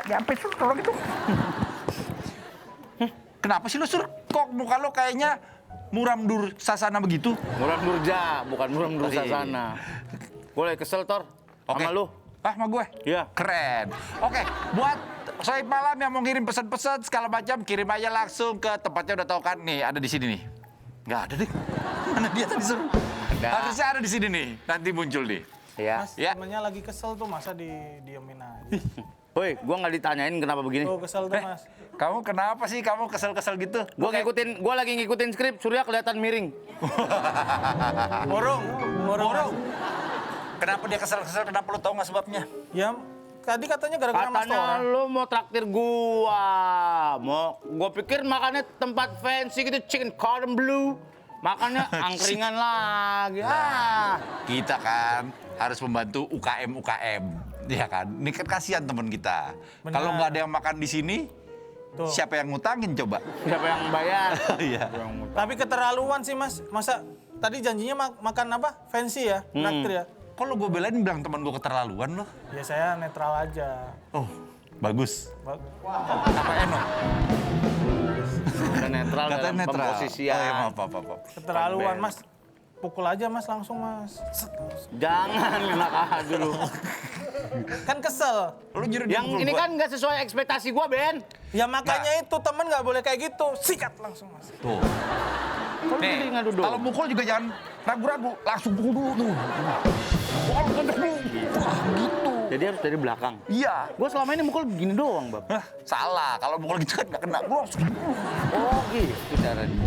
nyampe Sur kalau gitu. Kenapa sih lu Sur? Kok muka lo kayaknya muram dur sasana begitu? Muram Durja, bukan Muram Dursasana. Gue lagi kesel, Tor. Sama lu. Ah, sama gue? Iya. Keren. Oke, buat Sohib Malam yang mau ngirim pesan-pesan segala macam, kirim aja langsung ke tempatnya udah tahu kan. Nih, ada di sini nih. Nggak ada deh. Mana dia tadi Sur? Ada. Harusnya ada di sini nih. Nanti muncul nih. Iya. Mas, Ya. temennya lagi kesel tuh, masa didiemin aja. Woi, gue nggak ditanyain kenapa begini. Tuh kesel tuh, Mas. Kamu kenapa sih kamu kesel-kesel gitu? Gue lagi ngikutin skrip, Surya kelihatan miring. Borong. Borong. Kenapa dia kesel-kesel? Kenapa lu tahu nggak sebabnya? Ya, tadi katanya gara-gara Mas Tora. Katanya lu mau traktir gua. Gua pikir makannya tempat fancy gitu, chicken cordon bleu. Makannya angkringan lagi. Kita kan harus membantu UKM, ya kan? Ini kan kasihan teman kita. Benar. Kalau nggak ada yang makan di sini, Tuh. siapa yang ngutangin coba? Siapa yang bayar? Iya. Tapi keterlaluan sih, Mas. Masa tadi janjinya makan apa? Fancy ya, traktir ya. Kalau gue belain bilang teman gue keterlaluan loh. Ya saya netral aja. Oh, bagus. Ba- Apa Eno? Udah netral Katanya dalam netral. pemposisian. Oh ya maaf. Keterlaluan, Mas. Pukul aja, Mas, langsung, Mas. Jangan enak dulu. Kan kesel. Lu nyuruh Yang dipukul ini gua. kan nggak sesuai ekspektasi gua, Ben. Ya makanya itu temen nggak boleh kayak gitu. Sikat langsung, Mas. Tuh. Kok Nih, jadi ngadu dulu? kalau mukul juga jangan ragu-ragu, langsung pukul dulu tuh. Pukul dulu. Wah, gitu. Jadi harus dari belakang. Iya. Gua selama ini mukul begini doang, Bab. Hah, salah. Kalau mukul gitu kan nggak kena. Gua langsung. Oh, gitu caranya.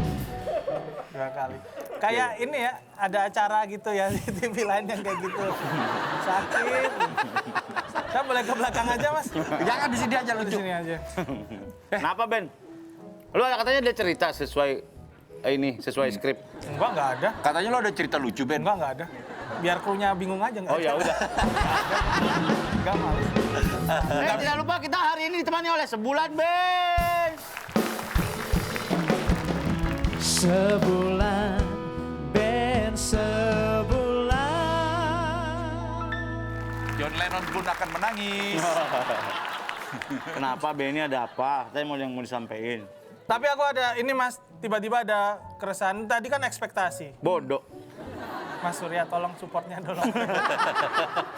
2 kali. Kayak ini ya, ada acara gitu ya di TV lain yang kayak gitu. Sakit. Saya boleh ke belakang aja, Mas. Jangan di sini aja Di lucu. sini aja. Kenapa, Ben? Lu ada katanya dia cerita sesuai sesuai skrip. Nggak ada. Katanya lo ada cerita lucu, Ben. Nggak ada. Biar krunya bingung aja. Nggak Oh, ya ada. udah. Nggak males. Tidak lupa kita hari ini ditemani oleh Sebulan, Ben. Sebulan, Ben, sebulan. John Lennon pun akan menangis. Kenapa, Ben, ini ada apa? Saya mau yang mau disampaikan. Tapi aku ada, ini Mas, tiba-tiba ada keresahan. Tadi kan ekspektasi. Bodoh. Mas Surya, tolong supportnya dong.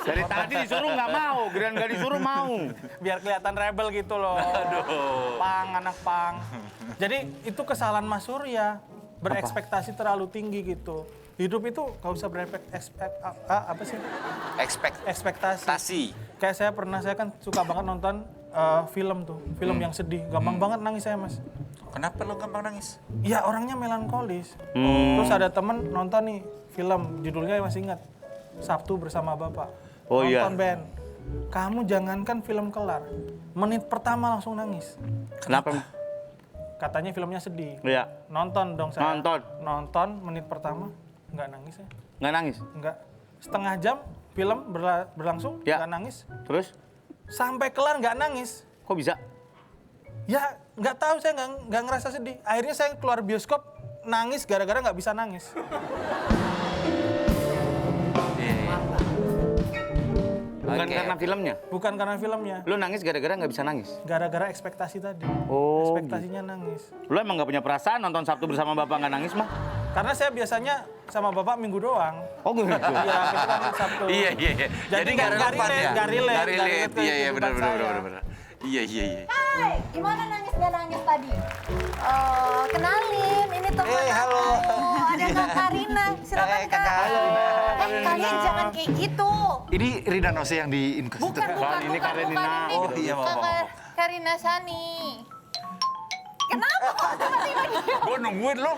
Dari tadi disuruh nggak mau, Grand nggak disuruh mau. Biar kelihatan rebel gitu loh. Aduh. Pang, anak pang. Jadi itu kesalahan Mas Surya. Berekspektasi terlalu tinggi gitu. Hidup itu nggak usah apa sih? Ekspektasi. Tasi. Kayak saya kan suka banget nonton film tuh. Film yang sedih. Gampang banget nangis saya, Mas. Kenapa lo gampang nangis? Ya orangnya melankolis. Terus ada temen nonton nih film, judulnya masih ingat. Sabtu Bersama Bapak. Oh, iya. Nonton Ben. Kamu jangankan film kelar, menit pertama langsung nangis. Kenapa? Katanya filmnya sedih. Iya. Nonton dong saya. Nonton. Nonton menit pertama, nggak nangis ya. Nggak nangis? Nggak. Setengah jam film berlangsung, Ya. nggak nangis. Terus? Sampai kelar nggak nangis. Kok bisa? Ya nggak tahu, saya nggak ngerasa sedih. Akhirnya saya keluar bioskop, nangis gara-gara nggak bisa nangis. Bukan Oke. karena filmnya? Bukan karena filmnya, Lu nangis gara-gara nggak bisa nangis? gara-gara ekspektasi tadi. Oh, Ekspektasinya nangis. Lu emang nggak punya perasaan nonton Sabtu Bersama Bapak nggak nangis mah? Karena saya biasanya sama bapak minggu doang. Oh gitu? Iya, kita kan Sabtu. Iya. Jadi nggak nggak relevan relate, ya? nggak relate, Nggak nggak relate. relate ke Iya, kehidupan saya. benar. Iya. Hai, gimana nangis nggak nangis tadi? Oh, kenalin, ini teman halo. aku. Ada Kak Karina, silakan Kak. Halo. Kalian jangan kayak gitu. Ini Rina Nose yang di Inkus. Bukan. Ini Karenina. Ini Oh, iya, maaf. Karina Sani. Kenapa kok tiba-tiba dia? Gue nungguin lo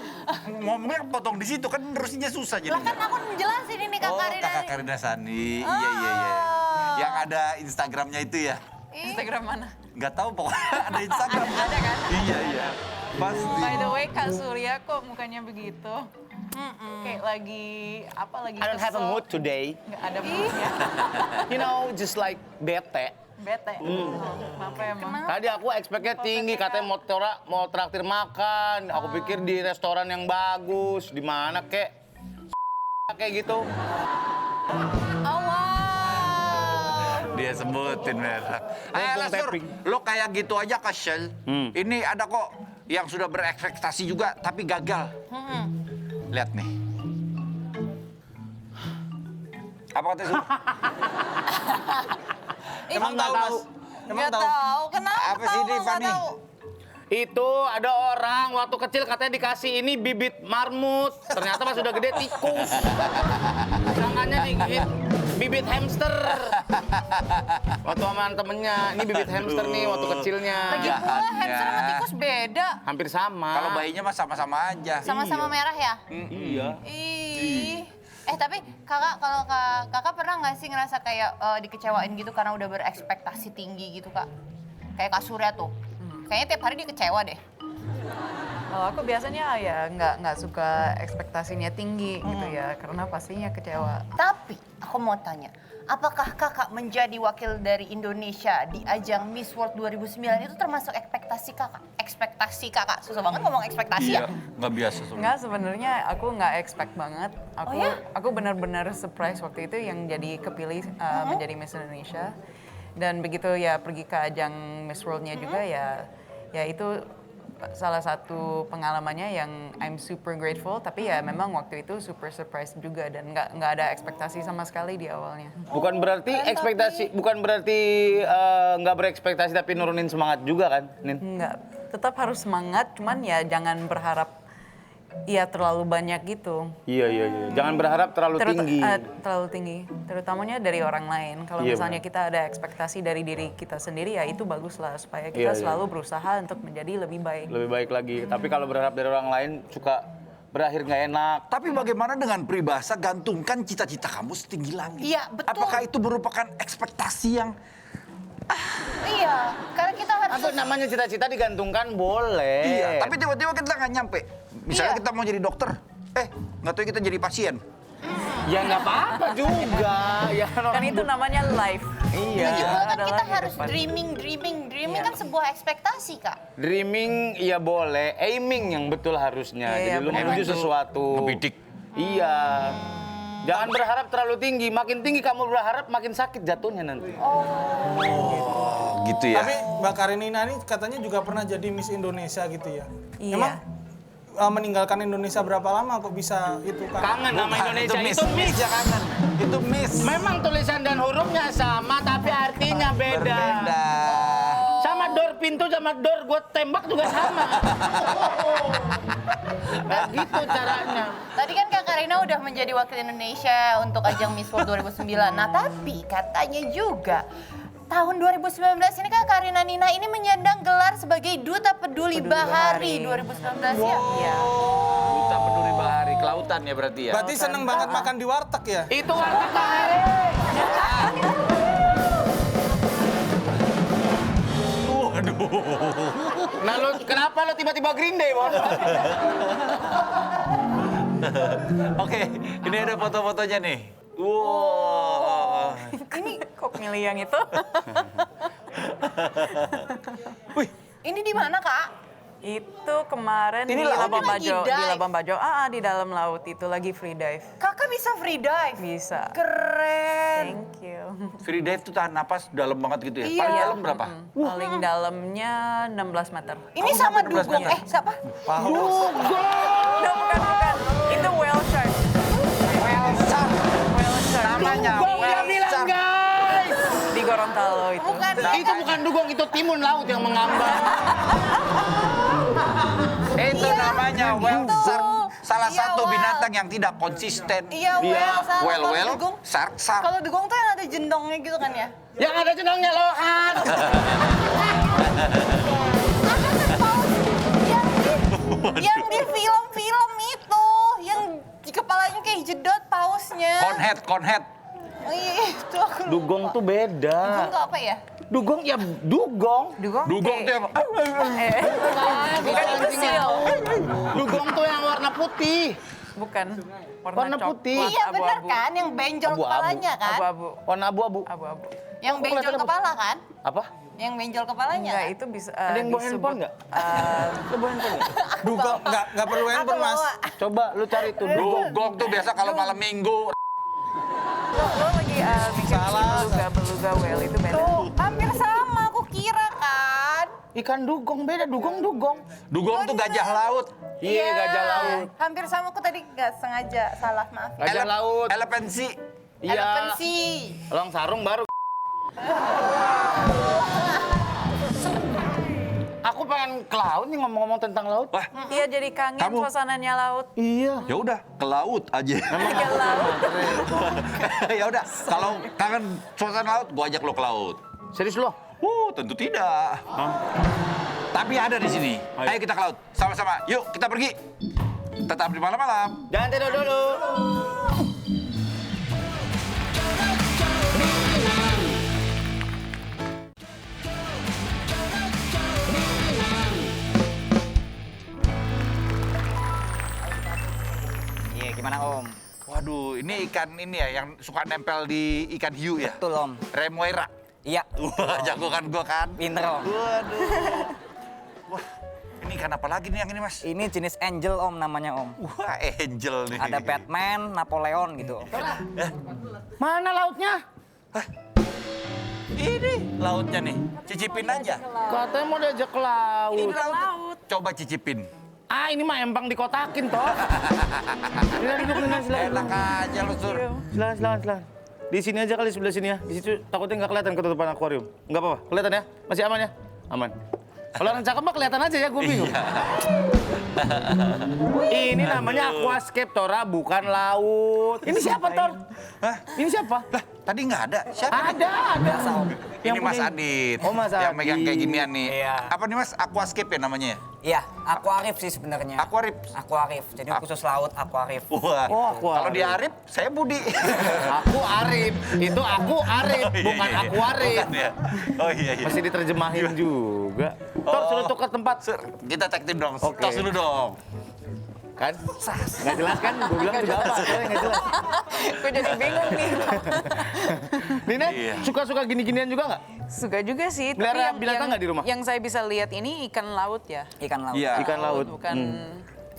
ngomongnya potong di situ kan terusnya susah Lah kan jadinya. aku menjelasin ini Kak Oh, Karina. Kakak Karina Sani. Iya. Oh. Yang ada Instagramnya itu ya? Instagram mana? Nggak tahu pokoknya ada Instagram. Ada kan? Iya. Pasti. By the way, Kak Surya kok mukanya begitu? Kayak lagi, apa lagi I don't have a kesel. mood today. Nggak ada moodnya. You know, just like bete. Bete. Kenapa emang? Tadi aku expect-nya tinggi, katanya mau traktir makan. Aku pikir di restoran yang bagus, di mana kek? Kayak gitu. Oh wow. Dia sebutin merek. Ayolah Sur, tapping. lo kayak gitu aja kesel. Ini ada kok yang sudah berekspektasi juga tapi gagal. Lihat nih. Apa kata Sur? Emang tahu, Mas? Emang Nggak tahu? tahu. Kenapa Apa sih tahu, ini, nggak Fani? tahu? Itu ada orang waktu kecil katanya dikasih ini bibit marmut. Ternyata pas sudah gede tikus. Sangkanya nih bibit hamster. Waktu sama temennya, ini bibit hamster nih waktu kecilnya. Lagi pula Jahatnya. hamster sama tikus beda. Hampir sama. Kalau bayinya mah sama-sama aja. Sama-sama merah ya? Iya. Ih. Tapi kakak, kalau kakak pernah nggak sih ngerasa kayak dikecewain gitu karena udah berekspektasi tinggi gitu kak? Kayak Kak Surya tuh. Kayaknya tiap hari dia kecewa deh. Kalau aku biasanya ya nggak suka ekspektasinya tinggi gitu ya, karena pastinya kecewa. Tapi aku mau tanya, apakah kakak menjadi wakil dari Indonesia di ajang Miss World 2009 itu termasuk ekspektasi kakak? Ekspektasi kakak, susah banget ngomong ekspektasi ya? Nggak biasa Sur. Nggak, sebenarnya aku nggak expect banget. Aku Oh ya? aku benar-benar surprise waktu itu yang jadi kepilih menjadi Miss Indonesia. Dan begitu ya pergi ke ajang Miss World-nya juga ya itu salah satu pengalamannya yang I'm super grateful. Tapi ya memang waktu itu super surprise juga dan nggak ada ekspektasi sama sekali di awalnya. Bukan berarti nggak berekspektasi tapi nurunin semangat juga kan, Nin? Nggak, tetap harus semangat. Cuman ya jangan berharap ya terlalu banyak gitu. Iya. Jangan berharap terlalu tinggi. Terlalu tinggi, terutamanya dari orang lain. Kalau Iya, misalnya benar. kita ada ekspektasi dari diri kita sendiri, ya itu bagus lah supaya Iya, kita iya. selalu berusaha untuk menjadi lebih baik. Lebih baik lagi. Tapi kalau berharap dari orang lain suka berakhir nggak enak. Tapi bagaimana dengan peribahasa gantungkan cita-cita kamu setinggi langit? Iya, betul. Apakah itu merupakan ekspektasi yang Iya, karena kita harus... Apa namanya cita-cita digantungkan boleh. iya, tapi tiba-tiba kita nggak nyampe. Misalnya Iya. kita mau jadi dokter, nggak tahu kita jadi pasien. Ya nggak apa-apa juga. Ya Kan itu namanya life. Iya. Lagi pula kan Adalah kita harus kehidupan. dreaming Iya. kan sebuah ekspektasi kak. Dreaming ya boleh, aiming yang betul harusnya. Iya, Jadi lu benar. menuju sesuatu. Ngebidik. Iya. Jangan berharap terlalu tinggi. Makin tinggi kamu berharap, makin sakit jatuhnya nanti. Gitu ya. Tapi Mbak Karenina ini katanya juga pernah jadi Miss Indonesia gitu ya? Iya. Emang meninggalkan Indonesia berapa lama kok bisa itu kan? Kangen sama Indonesia. Itu miss ya kangen. Itu miss. Memang tulisan dan hurufnya sama, tapi artinya beda. Berbeda. Sama door pintu sama door gue tembak juga sama. Nah, gitu caranya. Tadi kan Kak Karina udah menjadi wakil Indonesia untuk ajang Miss World 2009. Nah tapi katanya juga tahun 2019 ini Kak Karina Nina ini menyandang gelar sebagai Duta Peduli Bahari 2019 ya. Iya. Duta Peduli Bahari, kelautan ya berarti ya. Berarti seneng banget makan di warteg ya? Itu warteg bahari. Nah, kenapa lo tiba-tiba Green Day, Bon? Oke, ini ada foto-fotonya nih. Wow. Ini kok milih yang itu? Ini di mana Kak? Itu kemarin Ini di laut Labuan lagi Bajo, dive. di Labuan Bajo. Di dalam laut itu lagi free dive. Kakak bisa free dive? Bisa. Keren. Thank you. Free dive tuh tahan napas dalam banget gitu ya. Iya. Paling dalam berapa? Paling dalamnya 16 meter. Ini sama 12 dugong. meter. Siapa? Bukan. Itu whale shark. Whale shark. Namanya Dugong dia bilang, guys! Di Gorontalo itu. Bukan. Itu bukan dugong, itu timun laut yang mengambang. Itu namanya whale gitu. shark. Salah Iya, satu whale. binatang yang tidak konsisten. Iya, whale sama kalau Whale, dugong. shark. Kalau dugong tuh yang ada jendongnya gitu kan ya? Yang ada jenongnya lohan. Yang di film-film itu, yang di kepalanya kayak jedot pausnya. Conhead. Oh iya, itu aku lupa. Dugong tuh beda. Dugong tuh apa ya? Dugong ya dugong. Dugong? Dugong tuh yang... Bukan itu seal. Dugong tuh yang warna putih. Bukan. Warna putih. coklat, Iya benar abu-abu. kan, yang benjol Abu-abu. kepalanya kan? Abu-abu. Warna abu-abu. Abu-abu. Yang benjol kelihatan apa? kepala kan? Apa? Yang benjol kepalanya Enggak, kan? itu bisa Ada yang bawa disebut, handphone nggak? Lo bawa handphone nggak? Dugong, nggak perlu handphone mas. Coba lu cari tuh dugong. Dugong tuh biasa kalau malam minggu. lo lagi mikir beluga whale itu beda. Tuh, hampir sama aku kira kan. Ikan dugong beda, dugong. Dugong tuh gajah laut. Iya, gajah laut. Hampir sama, aku tadi nggak sengaja salah, maaf. Gajah laut. Elefansi. Iya. Elefansi. Elang sarung baru. Aku pengen ke laut nih ngomong-ngomong tentang laut. Wah, Iya, jadi kangen Kamu- suasananya laut. Iya. ya udah ke laut aja. Ke laut. Ya udah, kalau kangen suasana laut, gua ajak lo ke laut. Serius lo? Tentu tidak. Tapi ada di sini. Ayo kita ke laut, sama-sama. Yuk, kita pergi. Tetap di malam-malam. Jangan tidur dulu. Iya, gimana Om? Waduh, ini ikan ini ya yang suka nempel di ikan hiu ya? Betul Om. Remuera. Iya, Wah, jago kan gua kan? pinter Om. Waduh. Wah, ini ikan apa lagi nih yang ini, Mas? Ini jenis angel Om namanya Om. Wah, angel nih. Ada Batman, Napoleon gitu. Mana lautnya? Ini lautnya nih. Cicipin aja. Katanya mau diajak ke laut. Ini laut. Coba cicipin. Ah, ini mah empang dikotakin toh. Silakan duduk, Nina, silakan. Enak aja lu, Sur. Silakan. Di sini aja kali, sebelah sini ya. Di situ takutnya nggak kelihatan ketutupan akuarium. Nggak apa-apa, kelihatan ya? Masih aman ya? Aman. Kalau orang cakep mah kelihatan aja ya, gue bingung. Ini namanya aquascape, Tora, bukan laut. Ini siapa, Tor? Hah? Ini siapa? Lah, tadi nggak ada. Siapa? Ada. Ini Mas punya- Adit. Oh, Mas Yang Adit. megang kayak ginian nih. Iya. Apa nih, Mas? Aquascape ya namanya ya? Iya, aquarif sih sebenarnya. Aquarif. Aquarif. Jadi khusus laut aquarif. Wah. Oh, aquarif. Kalau dia Arif, saya Budi. Aku Arif. Itu aku Arif, Oh, iya, bukan iya. aku Arif. Bukan ya? Oh iya, iya. Masih diterjemahin juga. Tor, suruh tukar tempat. Sur, kita tag team dong. Oke. Tos dulu dong. Kan? Nggak jelas kan? Gue bilang juga apa? Soalnya nggak jelas. Gue jadi bingung nih. Nina, Iya. suka-suka gini-ginian juga nggak? Suka juga sih. Melihara yang- binatang nggak di rumah? Yang saya bisa lihat ini ikan laut ya. Ikan laut. Iya. Ikan laut. Bukan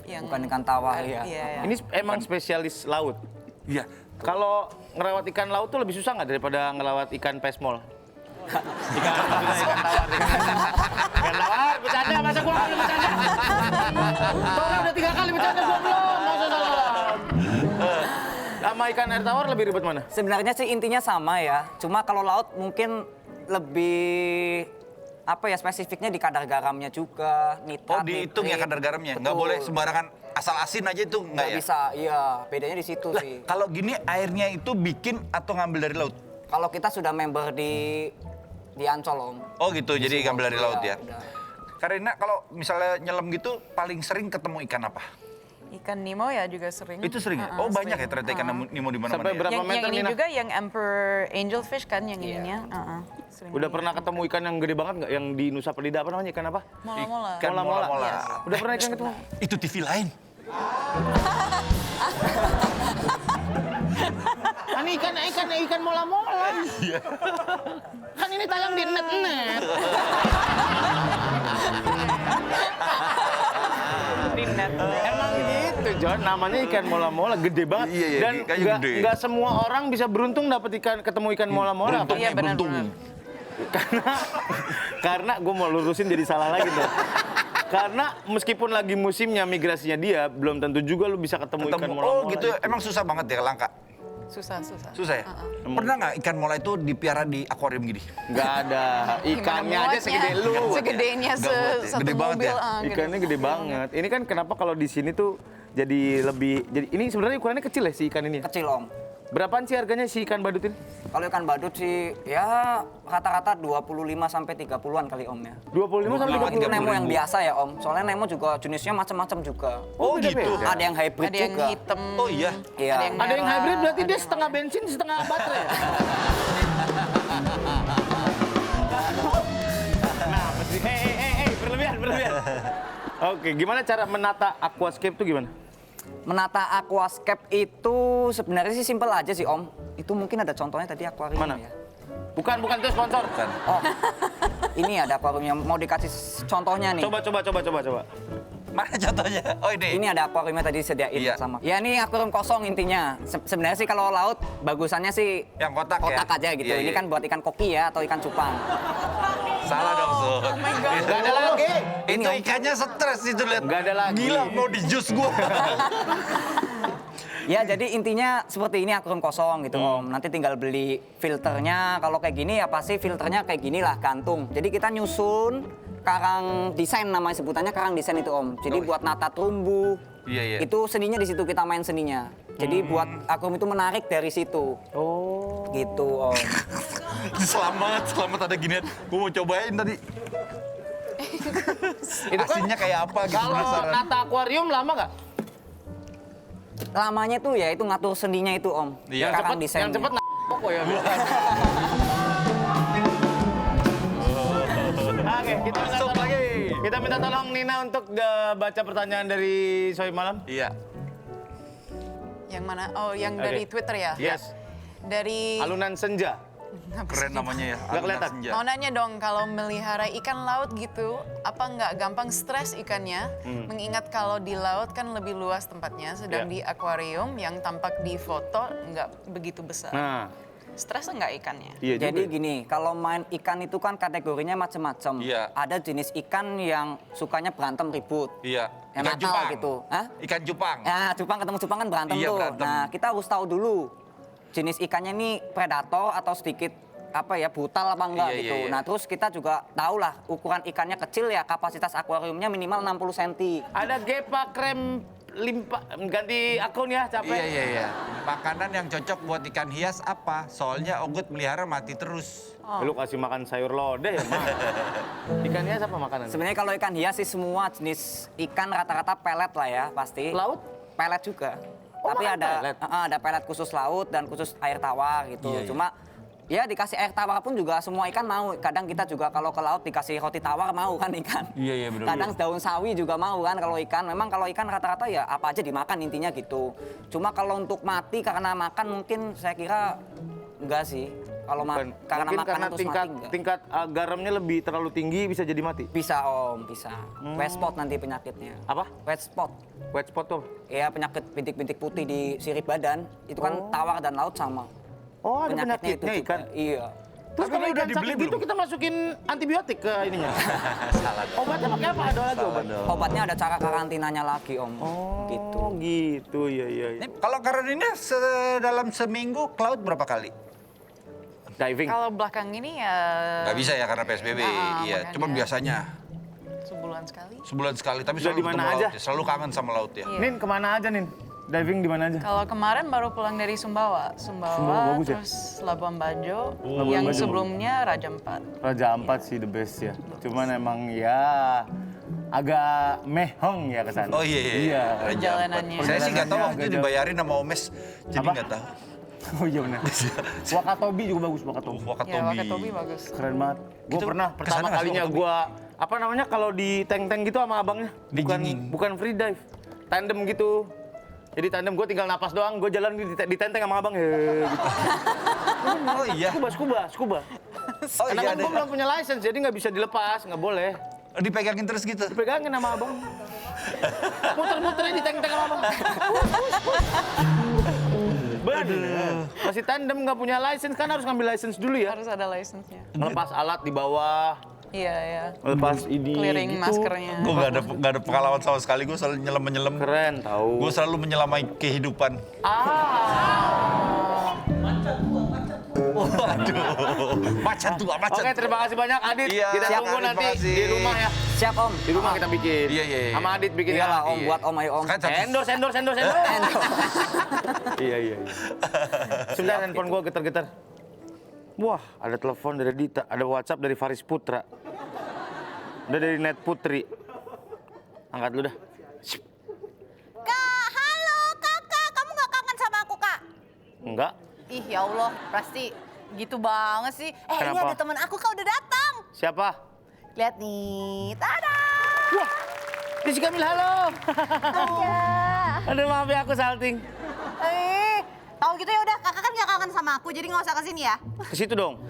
yang... Bukan ikan tawar ya. Iya. Ini emang spesialis laut. Iya. Kalau ngerawat ikan laut tuh lebih susah nggak daripada ngerawat ikan pesmol? Ikan tawar, bercanda, masa gua nggak boleh bercanda? Tora udah 3 kali bercanda, gua belum, masa salah. Sama ikan air tawar lebih ribet mana? Sebenarnya sih intinya sama ya. Cuma kalau laut mungkin lebih apa ya spesifiknya di kadar garamnya juga, nitrat. Oh, dihitung ya nitrit. kadar garamnya. Nggak Betul. boleh sembarangan asal asin aja itu nggak Nggak ya? bisa, iya. Bedanya di situ Lah, sih. kalau gini airnya itu bikin atau ngambil dari laut? Kalau kita sudah member di Ancol Om. Oh gitu, jadi Semua ngambil dari laut ya. udah. Karena kalau misalnya nyelam gitu paling sering ketemu ikan apa? Ikan Nemo ya juga sering. Itu sering ya? Oh banyak ya ternyata ikan Nemo di mana-mana Sampai ya? berapa Yang meter, ini Nina? juga yang emperor angelfish kan yang ininya. Sering Udah lihat. pernah ketemu ikan yang gede banget nggak? Yang di Nusa Penida apa namanya? Ikan apa? Mola-mola. Ikan mola-mola. Udah pernah ikan ketemu? Itu TV lain. Kan ikan mola-mola. Kan ini tayang di net-net. Di net. Emang gitu, John. Namanya ikan mola-mola, gede banget. Iya, iya, Dan kayaknya gede. nggak semua orang bisa beruntung dapat ketemu ikan mola-mola. Beruntung Iya, nih, benar, beruntung. benar. Karena gue mau lurusin jadi salah lagi tuh. Karena meskipun lagi musimnya migrasinya dia, belum tentu juga lu bisa ketemu ikan mola-mola. Oh gitu, emang susah banget ya langka? Susah. Susah ya? Pernah nggak ikan mola itu dipiara di akuarium gini? Nggak ada. Ikannya aja segede lu. Segedenya Nggak muat ya? satu Gede banget mobil. ya? Ikannya gede banget. Ini kan kenapa kalau di sini tuh jadi lebih, jadi ini sebenarnya ukurannya kecil ya si ikan ini. ya? Kecil Om. Berapaan sih harganya si ikan badut ini? Kalau ikan badut sih ya rata-rata 25 sampai 30-an kali Om ya. 25 sampai 30. Itu Nemo yang biasa ya Om. Soalnya Nemo juga jenisnya macam-macam juga. Oh gitu? Ada yang hybrid Ada yang juga. hitam. Oh iya? Iya. Ada yang Ada yang merah, hybrid berarti ada dia yang setengah bensin, setengah baterai. Kenapa sih? Berlebihan. Oke, gimana cara menata aquascape tuh gimana? Menata aquascape itu sebenarnya sih simpel aja sih Om. Itu mungkin ada contohnya tadi akuarium Mana? ya. Bukan itu sponsor. Bukan. Oh, ini ada akuarium yang mau dikasih contohnya nih. Coba. Mana contohnya? Oh ini. Ini ada akuariumnya tadi sediain Iya. sama. Ya ini akuarium kosong intinya. Sebenarnya sih kalau laut bagusannya sih Yang kotak ya? aja gitu. Iya, Ini iya. kan buat ikan koki ya atau ikan cupang. Salah dong, Su. Nggak ada lagi. Itu ikannya stres itu lihat. Nggak ada lagi. Gila mau di jus gua. Ya jadi intinya seperti ini akuarium kosong gitu Om. Nanti tinggal beli filternya. Kalau kayak gini ya pasti filternya kayak gini lah gantung. Jadi kita nyusun karang desain namanya sebutannya karang desain itu Om. Jadi buat nata terumbu. Iya, iya. Itu seninya di situ kita main seninya. Jadi buat akuarium itu menarik dari situ. Oh. Gitu Om. Selamat ada ginian. Gua mau cobain tadi. Itu kan Asinnya kayak apa gitu kalau penasaran. nata akuarium lama nggak? Lamanya tuh ya itu ngatur seninya itu Om. Iya. Karang Yang desainnya. cepet kok ya. Oke, kita minta tolong Nina untuk baca pertanyaan dari Soi Malam. Iya. Yang mana? Oh, yang dari Oke. Twitter ya? Yes. Dari Alunan Senja. Keren namanya ya. Nggak kelihatan? Senja. mau nanya dong, kalau melihara ikan laut gitu, apa nggak gampang stres ikannya? Mengingat kalau di laut kan lebih luas tempatnya, sedang Ya. di akuarium yang tampak di foto nggak begitu besar. Nah, Stres nggak ikannya? iya Jadi juga. gini, kalau main ikan itu kan kategorinya macam-macam. Iya. Ada jenis ikan yang sukanya berantem ribut. Iya. Yang Ikan nakal cupang. gitu. Hah? Ikan cupang. Ya, cupang ketemu cupang kan berantem Iya, tuh. berantem. Nah, kita harus tahu dulu jenis ikannya ini predator atau sedikit apa ya brutal apa enggak Iya, gitu. iya, iya. Nah, terus kita juga tahu lah ukuran ikannya kecil ya kapasitas akuariumnya minimal 60 cm. Ada Gepa Krem limpa ganti akun ya, capek. Iya. Makanan yang cocok buat ikan hias apa? Soalnya Ogut melihara mati terus. Lu kasih makan sayur lodeh ya, Mak. Ikan hias apa makanan? Sebenarnya kalau ikan hias sih semua jenis ikan rata-rata pelet lah ya pasti. Laut? Pelet juga. Oh, Tapi makan ada pelet? ada pelet khusus laut dan khusus air tawar gitu. Iya, iya. Cuma ya dikasih air tawar pun juga semua ikan mau. Kadang kita juga kalau ke laut dikasih roti tawar mau kan ikan. Iya, bener. Kadang daun sawi juga mau kan kalau ikan. Memang kalau ikan rata-rata ya apa aja dimakan intinya gitu. Cuma kalau untuk mati karena makan mungkin saya kira enggak sih. Kalau karena Mungkin makanan karena terus mati enggak. tingkat garamnya lebih terlalu tinggi bisa jadi mati. Bisa Om, bisa. Wet spot nanti penyakitnya. Apa? Wet spot. Wet spot tuh. Ya penyakit bintik-bintik putih di sirip badan. Itu kan tawar dan laut sama. Oh, ada Penyakitnya penyakitnya juga. ikan. Iya. Terus Tapi kalau ini udah ikan dibeli sakit belum? gitu kita masukin antibiotik ke ininya. Salah dong. Obatnya pakai apa? Ada lagi obat? Obatnya ada cara karantinanya lagi Om. Gitu. Oh, gitu. Iya. Ini kalau karantina dalam seminggu ke laut berapa kali? Diving. Kalau belakang ini ya Nggak bisa ya karena PSBB. Iya, makanya. cuma biasanya sebulan sekali. sebulan sekali. Tapi Udah selalu di mana ketemu aja? laut ya. Selalu kangen sama laut ya. Iya. Nin, kemana aja, Nin? Diving di mana aja? Kalau kemarin baru pulang dari Sumbawa, Sumbawa bagus ya? terus Labuan Bajo, Labuan yang Bajo. sebelumnya Raja Ampat. Raja Ampat sih the best ya. Cuman emang ya agak mehong ya ke sana. Oh iya. Raja Perjalanannya. Ampat. Saya sih nggak tahu waktu Agak itu jauh. dibayarin sama Omes. Jadi Apa? nggak tahu. Oh iya benar. Wakatobi juga bagus, Wakatobi. Ya, Wakatobi. Wakatobi bagus. Keren banget. Gue Itu pernah kesana pertama nggak sih kalinya Wakatobi? gue apa namanya kalau di tank-tank gitu sama abangnya. Dijinging. Bukan free dive. Tandem gitu. Jadi tandem gue tinggal napas doang, gue jalan di tenteng sama abang gitu. Oh iya. Scuba. Oh Karena iya. kan gue belum punya license, jadi nggak bisa dilepas, nggak boleh. Dipegangin terus gitu. Dipegangin sama abang. Muter-muterin di tenteng sama abang. Bener. Masih tandem nggak punya license kan harus ngambil license dulu ya. Harus ada license-nya. Lepas alat di bawah, Iya. lepas ini Clearing gitu. maskernya. Gue nggak ada pengalaman sama sekali. Gue selalu menyelam. Keren tahu. Gue selalu menyelamai kehidupan. Waduh. Macan tua. Oke, terima kasih banyak Adit. Iya, Kita siap, tunggu Adit, nanti makasih. di rumah ya. Siap Om. Di rumah kita bikin. Iya. Sama Adit bikin ya. Iyalah Om, Iya. buat Om ayo Om. Kan satu- Endorse. Iya. Sebentar handphone gua getar-getar. Wah, ada telepon dari Dita, ada WhatsApp dari Faris Putra. Udah dari Net Putri. Angkat dulu dah. Kak, halo kakak, kamu nggak kangen sama aku kak? Enggak. Ih ya Allah, pasti gitu banget sih. Ini Kenapa? ada teman aku kak udah datang. Siapa? Lihat nih, tada. Wah, Rizky Kamil, halo. Iya. Aduh, maaf ya aku salting. Tahu gitu ya udah, kakak kan nggak kangen sama aku, jadi nggak usah kesini ya. Ke situ dong.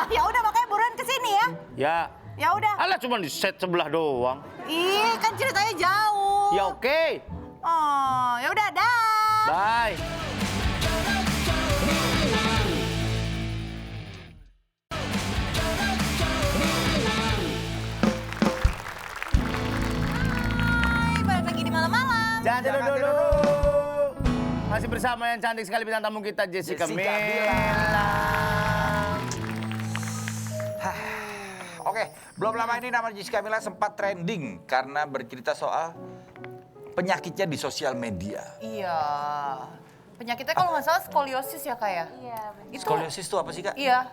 Ya udah makanya buruan kesini ya. Ya. Ya udah. Alah, cuma di set sebelah doang. Ih, kan ceritanya jauh. Ya oke. Oh, ya udah dah. Bye. Hai, balik lagi di malam-malam. Jangan tidur dulu. Masih bersama yang cantik sekali bintang tamu kita Jessica Mila. Oke, belum lama ini nama Jessica Mila sempat trending karena bercerita soal penyakitnya di sosial media. Iya. Penyakitnya kalau nggak salah skoliosis ya kak ya? Iya, benar. Itu, Skoliosis itu apa sih, Kak? iya.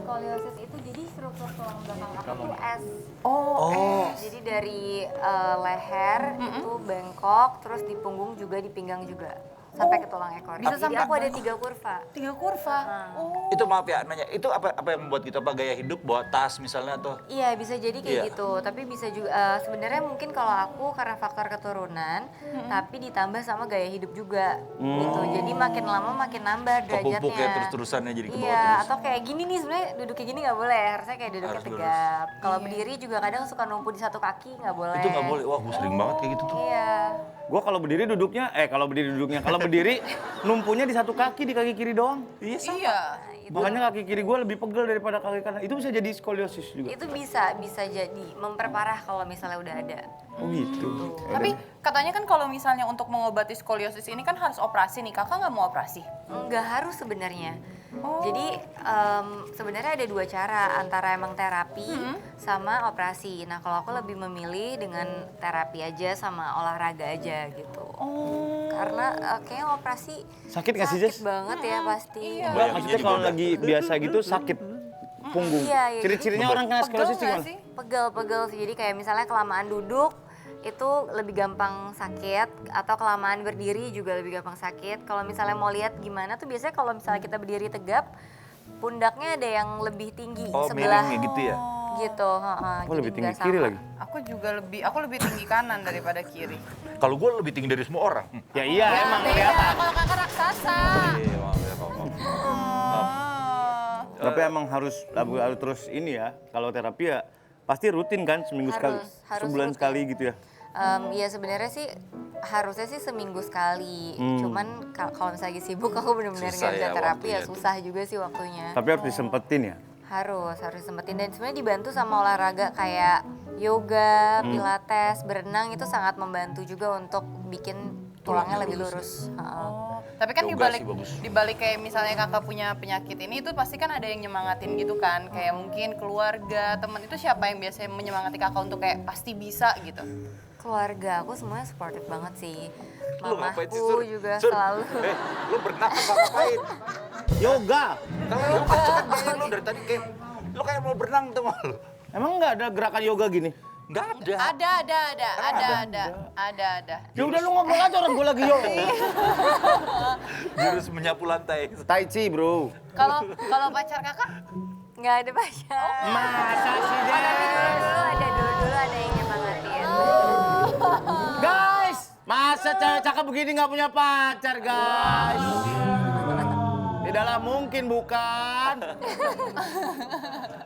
Skoliosis itu jadi struktur tulang belakang aku tuh S. Oh, Jadi dari leher itu bengkok, terus di punggung juga, di pinggang juga. Sampai ke tulang ekor. Bisa Jadi sampai aku ada 3 kurva. 3 kurva. Oh. Itu maaf ya, nanya, itu apa yang membuat gitu? Apa gaya hidup, bawa tas misalnya atau? Iya, bisa jadi kayak Iya. gitu. Tapi bisa juga sebenarnya mungkin kalau aku karena faktor keturunan, tapi ditambah sama gaya hidup juga gitu. Jadi makin lama makin nambah derajatnya. Kepumpuk ya terus-terusannya jadi ke bawah Iya, terus. atau kayak gini nih sebenarnya duduk kayak gini nggak boleh. Harusnya kayak duduknya Harus lurus. tegap. Kalau berdiri juga kadang suka numpuk di satu kaki nggak boleh. Itu nggak boleh. Wah, gue sering banget kayak gitu tuh. Iya. Gua kalau berdiri numpunya di satu kaki, di kaki kiri doang. Iya. Makanya kaki kiri gua lebih pegel daripada kaki kanan. Itu bisa jadi skoliosis juga. Itu bisa jadi memperparah kalau misalnya udah ada. Oh gitu. Tapi katanya kan kalau misalnya untuk mengobati skoliosis ini kan harus operasi nih. Kakak nggak mau operasi? Nggak harus sebenarnya. Jadi sebenarnya ada 2 cara, antara emang terapi sama operasi. Nah kalau aku lebih memilih dengan terapi aja sama olahraga aja gitu. Karena kayaknya operasi Sakit nggak sih, Jess? banget ya pasti. Enggak, maksudnya kalau lagi biasa gitu sakit punggung. Iya, iya. Ciri-cirinya orang kena Pegel skoliosis nggak gimana? sih? Pegel sih. Jadi kayak misalnya kelamaan duduk itu lebih gampang sakit, atau kelamaan berdiri juga lebih gampang sakit. Kalau misalnya mau lihat gimana tuh biasanya kalau misalnya kita berdiri tegap, pundaknya ada yang lebih tinggi Oh, sebelah miringnya gitu ya? gitu. Oh, lebih Jadi tinggi nggak kiri sama. lagi. Aku lebih tinggi kanan daripada kiri. Kalau gue lebih tinggi dari semua orang. Ya iya emang Beda kelihatan. kalau kakak raksasa. Iya, maaf ya, maaf. Tapi emang harus terus ini ya. Kalau terapi ya pasti rutin kan seminggu sekali, Harus sebulan rutin. sekali gitu ya. Ya sebenarnya sih harusnya sih seminggu sekali. Cuman kalau misalnya lagi sibuk aku benar-benar Susah nggak bisa ya terapi ya waktunya. susah juga sih waktunya. Tapi harus disempetin ya. Harus sempetin, dan sebenarnya dibantu sama olahraga kayak yoga, pilates, berenang itu sangat membantu juga untuk bikin tulangnya lebih lurus. Heeh. Tapi kan Yoga dibalik sih bagus. dibalik kayak misalnya kakak punya penyakit ini itu pasti kan ada yang nyemangatin gitu kan. Kayak mungkin keluarga, teman itu siapa yang biasanya menyemangati kakak untuk kayak pasti bisa gitu. Keluarga aku semuanya supportive banget sih. Lu ngapain sih, Mamaku Sur? juga Sur, selalu. Lu berenang apa ngapain? Yoga. Kalau lu kan gaya lu dari tadi kayak lu kayak mau berenang tuh mah lu. Emang nggak ada gerakan yoga gini? Enggak ada. Ada. Ya udah lu ngobrol aja, orang gue lagi yoga. Jurus menyapu lantai. Tai chi bro. Kalau pacar kakak Nggak ada pacar. Masa sih Oh, tapi deh? dulu ada yang nyemangatin. Guys, masa cewek cakep begini nggak punya pacar guys? Tidaklah mungkin bukan.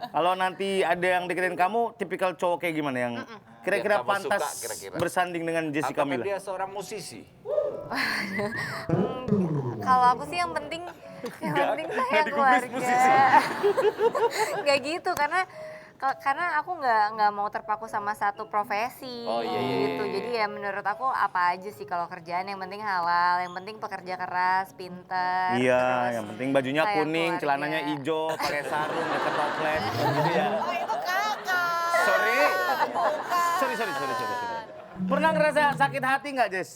Kalau nanti ada yang deketin kamu, tipikal cowok kayak gimana yang kira-kira Yang kamu suka, pantas kira-kira. bersanding dengan Jessica Apakah Mila? dia seorang musisi? Kalau aku sih yang penting saya keluarga. Nggak gitu karena aku nggak mau terpaku sama satu profesi Oh, iya, gitu. Jadi ya menurut aku apa aja sih kalau kerjaan yang penting halal, yang penting pekerja keras, pintar. Iya, terus yang penting bajunya kayak kuning, keluarga. celananya hijau, pakai sarung, dekat toples, gitu ya. oh itu kakak. Sorry. Sorry. Pernah ngerasa sakit hati nggak, Jess?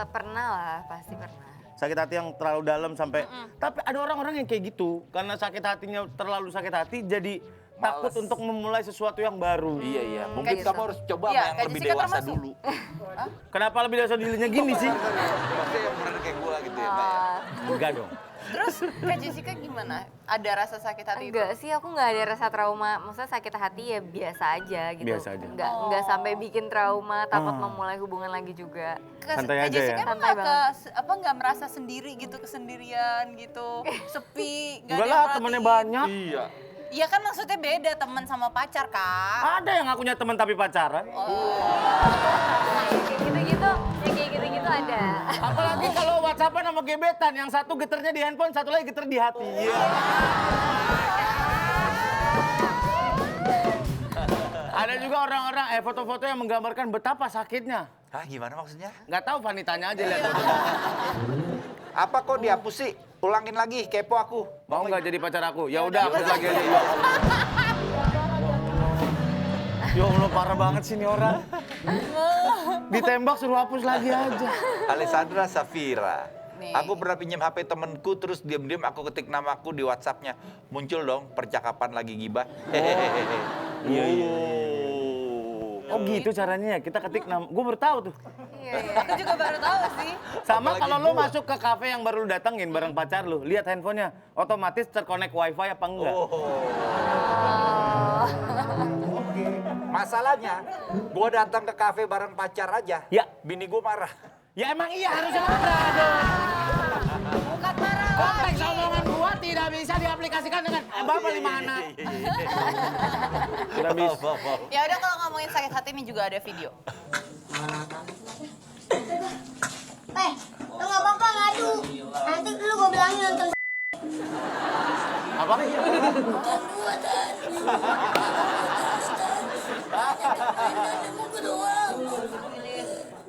Pernah lah, pasti pernah. Sakit hati yang terlalu dalam sampai tapi ada orang-orang yang kayak gitu karena sakit hatinya terlalu sakit hati jadi takut untuk memulai sesuatu yang baru. Iya. Mungkin Kayak kamu harus coba Iya, sama yang kayak lebih Jessica dewasa termasuk. dulu. Kenapa lebih dewasa dirinya gini sih? Maksudnya yang bener kayak gua gitu ya, Mbak ya. Enggak dong. Terus Kak Jessica gimana? Ada rasa sakit hati itu? Enggak sih, aku nggak ada rasa trauma. Maksudnya sakit hati ya biasa aja gitu. Biasa aja. Nggak sampai bikin trauma, takut memulai hubungan lagi juga. Santai Kak aja Jessica ya? emang Santai nggak merasa sendiri gitu, kesendirian gitu, sepi, nggak Enggak ada yang lah, temennya perhatiin? banyak. Iya. Iya kan maksudnya beda teman sama pacar, Kak. Ada yang ngakunya teman tapi pacaran. Kayak gitu-gitu ada. Apalagi kalau WhatsAppan sama gebetan, yang satu geternya di handphone, satu lagi geter di hati. Iya. Ada juga orang-orang foto-foto yang menggambarkan betapa sakitnya. Hah, gimana maksudnya? Nggak tahu, vanitanya aja lihat. Apa kok dihapus sih? Ulangin lagi, kepo aku. Mau nggak jadi pacar aku? Ya udah, hapus lagi aja. Ya Allah, parah banget sih ini orang. Ditembak suruh hapus lagi aja. Alessandra Safira. Nih. Aku pernah pinjam HP temenku, terus diam-diam aku ketik namaku di WhatsApp-nya. Muncul dong percakapan lagi gibah. Hehehe. Iya. Oh gitu caranya ya, kita ketik nama. Gue baru tahu tuh. Iya. Aku juga baru tahu sih. Sama Apalagi kalau lo gua. masuk ke kafe yang baru lu datengin bareng pacar lu, lihat handphonenya, otomatis terkonek wifi apa enggak? Masalahnya, gua datang ke kafe bareng pacar aja. Ya. Bini gua marah. Ya emang iya harusnya marah dong. Bukan marah. Konteks omongan gua tidak bisa diaplikasikan dengan bapak 5 anak. Tidak bisa. Ya udah kalau ngomongin sakit hati ini juga ada video. Lu nggak apa-apa ngadu. Nanti lu gue bilangin nonton. Apa? Gue doang.